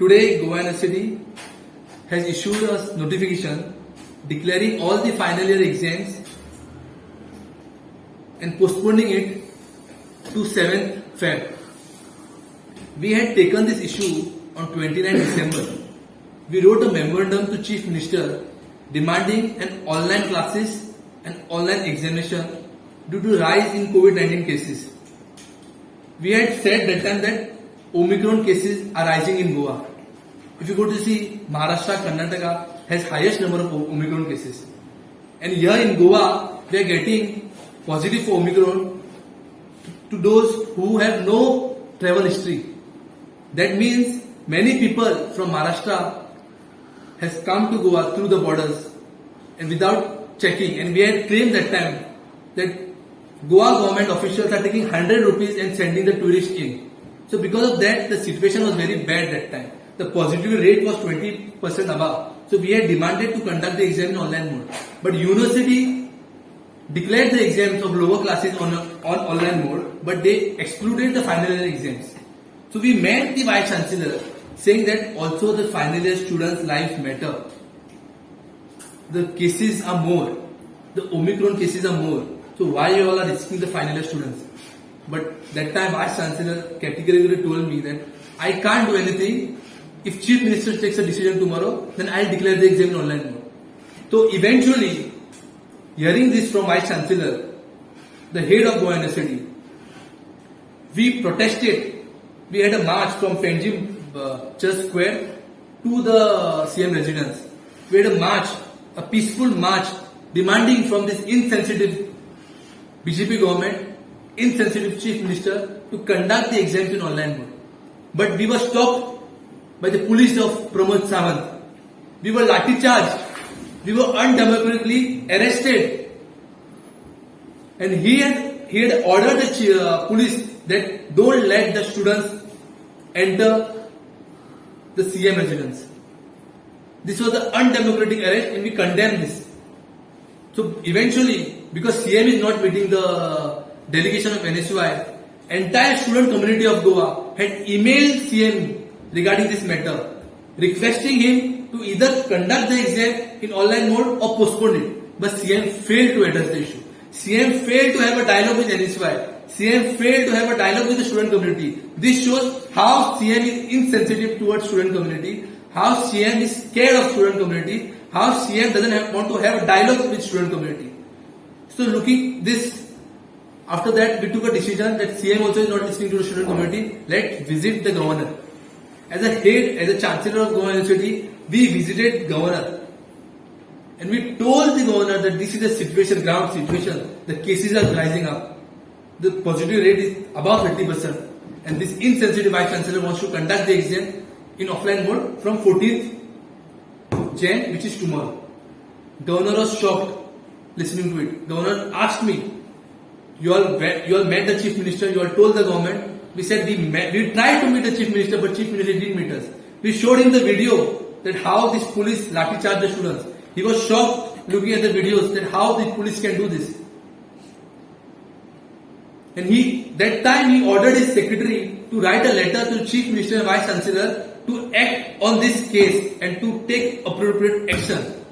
Today, Goa University has issued a notification declaring all the final year exams and postponing it to 7th Feb. We had taken this issue on 29 December. We wrote a memorandum to Chief Minister demanding an online classes and online examination due to rise in COVID-19 cases. We had said that time that Omicron cases are rising in Goa. If you go to see, Maharashtra, Karnataka has highest number of Omicron cases. And here in Goa, we are getting positive for Omicron to those who have no travel history. That means many people from Maharashtra has come to Goa through the borders and without checking. And we had claimed that time that Goa government officials are taking 100 rupees and sending the tourists in. So because of that, the situation was very bad that time. The positivity rate was 20% above. So we had demanded to conduct the exam in online mode. But university declared the exams of lower classes on online mode, but they excluded the final year exams. So we met the Vice Chancellor saying that also the final year students' lives matter. The cases are more. The Omicron cases are more. So why you all are risking the final year students? But that time Vice Chancellor categorically told me that I can't do anything. If Chief Minister takes a decision tomorrow, then I'll declare the exam in online mode. So eventually, hearing this from Vice Chancellor, the head of Goa University, we protested. We had a march from Fenjim Church Square to the CM residence. We had a march, a peaceful march, demanding from this insensitive BJP government, insensitive Chief Minister to conduct the exams in online mode. But we were stopped by the police of Pramod Sawant. We were lathi charged. We were undemocratically arrested. And he had ordered the police that don't let the students enter the CM residence. This was the undemocratic arrest and we condemn this. So eventually, because CM is not meeting the delegation of NSUI, entire student community of Goa had emailed CM regarding this matter, requesting him to either conduct the exam in online mode or postpone it. But CM failed to address the issue. CM failed to have a dialogue with NSUI. CM failed to have a dialogue with the student community. This shows how CM is insensitive towards student community, how CM is scared of student community, how CM doesn't want to have a dialogue with student community. So looking this, after that we took a decision that CM also is not listening to the student community. Let's visit the governor. As a head, as a chancellor of Goa University, we visited governor. And we told the governor that this is a situation, ground situation. The cases are rising up. The positive rate is above 30%. And this insensitive vice chancellor wants to conduct the exam in offline mode from 14th Jan, which is tomorrow. Governor was shocked listening to it. Governor asked me, you all met the chief minister, you all told the government. We said we tried to meet the chief minister, but chief minister didn't meet us. We showed him the video that how this police lathi charged the students. He was shocked looking at the videos that how the police can do this. And that time he ordered his secretary to write a letter to chief minister and vice chancellor to act on this case and to take appropriate action.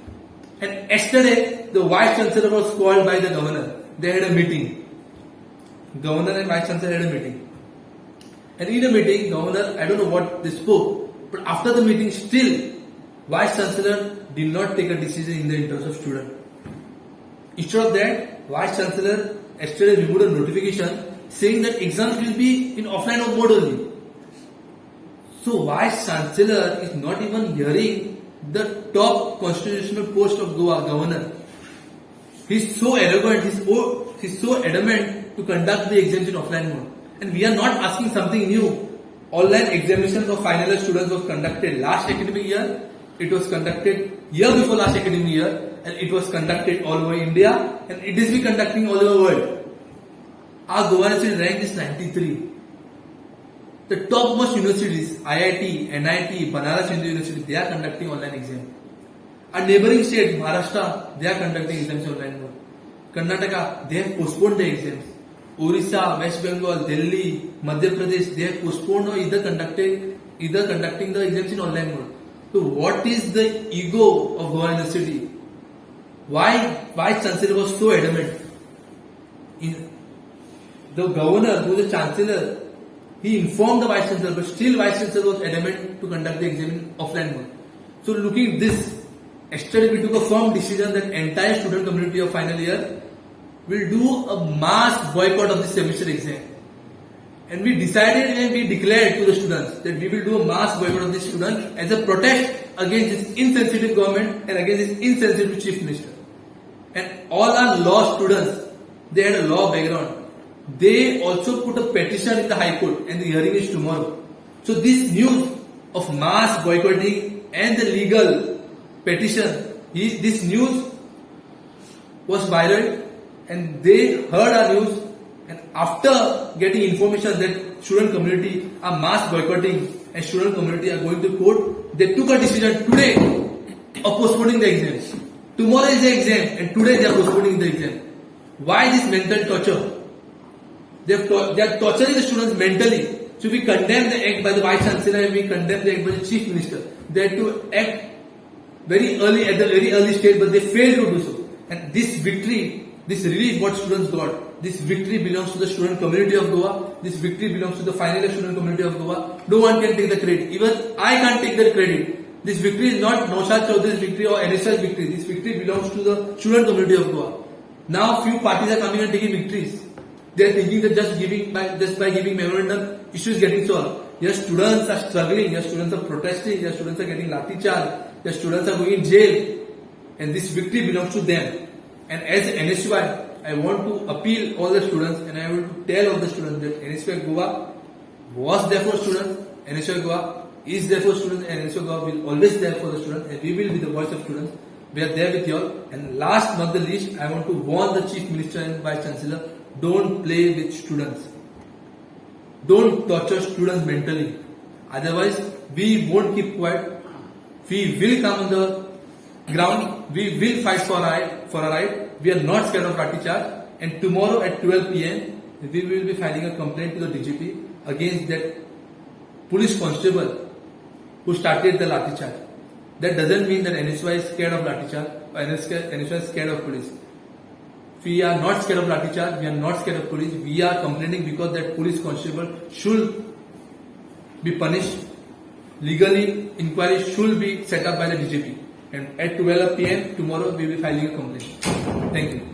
And yesterday the vice chancellor was called by the governor. They had a meeting. Governor and vice chancellor had a meeting. And in a meeting, governor, I don't know what they spoke, but after the meeting still, vice chancellor did not take a decision in the interest of student. Instead of that, vice chancellor yesterday removed a notification saying that exams will be in offline mode only. So vice chancellor is not even hearing the top constitutional post of Goa, governor. He's so arrogant, he's so adamant to conduct the exams in offline mode. And we are not asking something new. Online examinations of final year students was conducted last academic year. It was conducted year before last academic year. And it was conducted all over India. And it is be conducting all over the world. Our Goa University rank is 93. The topmost universities, IIT, NIT, Banaras Hindu University, they are conducting online exam. Our neighboring state, Maharashtra, they are conducting exams online mode. Karnataka, they have postponed the exams. Orissa, West Bengal, Delhi, Madhya Pradesh, they have postponed or either conducted either conducting the exams in online mode. So what is the ego of Goa University? Why Vice Chancellor was so adamant? The governor, who was the Chancellor, he informed the Vice Chancellor, but still Vice Chancellor was adamant to conduct the exam in offline mode. So looking at this, yesterday we took a firm decision that entire student community of final year will do a mass boycott of the semester exam. And we decided and we declared to the students that we will do a mass boycott of the students as a protest against this insensitive government and against this insensitive chief minister. And all our law students, they had a law background. They also put a petition in the High Court and the hearing is tomorrow. So this news of mass boycotting and the legal petition, this news was viral and they heard our news, and after getting information that student community are mass boycotting and student community are going to court, they took a decision today of postponing the exams. Tomorrow is the exam and today they are postponing the exam. Why this mental torture? They are torturing the students mentally. So we condemn the act by the Vice Chancellor and we condemn the act by the Chief Minister. They had to act very early, at the very early stage, but they failed to do so. And this victory, this relief what students got, this victory belongs to the student community of Goa. This victory belongs to the final year student community of Goa. No one can take the credit. Even I can't take the credit. This victory is not Naushad Chaudhary's victory or NSY's victory. This victory belongs to the student community of Goa. Now few parties are coming and taking victories. They are thinking that just by giving memorandum, issue is getting solved. Your students are struggling, your students are protesting, your students are getting lathi charge, your students are going in jail, and this victory belongs to them. And as NSY, I want to appeal all the students and I want to tell all the students that NSY Goa was there for students, NSY Goa is there for students, and NSY Goa will always there for the students, and we will be the voice of students. We are there with you all. And last but not the least, I want to warn the Chief Minister and Vice Chancellor, don't play with students. Don't torture students mentally. Otherwise, we won't keep quiet. We will come on the ground. We will fight for our right. We are not scared of lathi charge. And tomorrow at 12 p.m., we will be filing a complaint to the DGP against that police constable who started the lathi charge. That doesn't mean that NSY is scared of lathi charge or NSY is scared of police. We are not scared of lathi charge, we are not scared of police. We are complaining because that police constable should be punished. Legally, inquiry should be set up by the DGP. And at 12 p.m. tomorrow we will be filing a complaint. Thank you.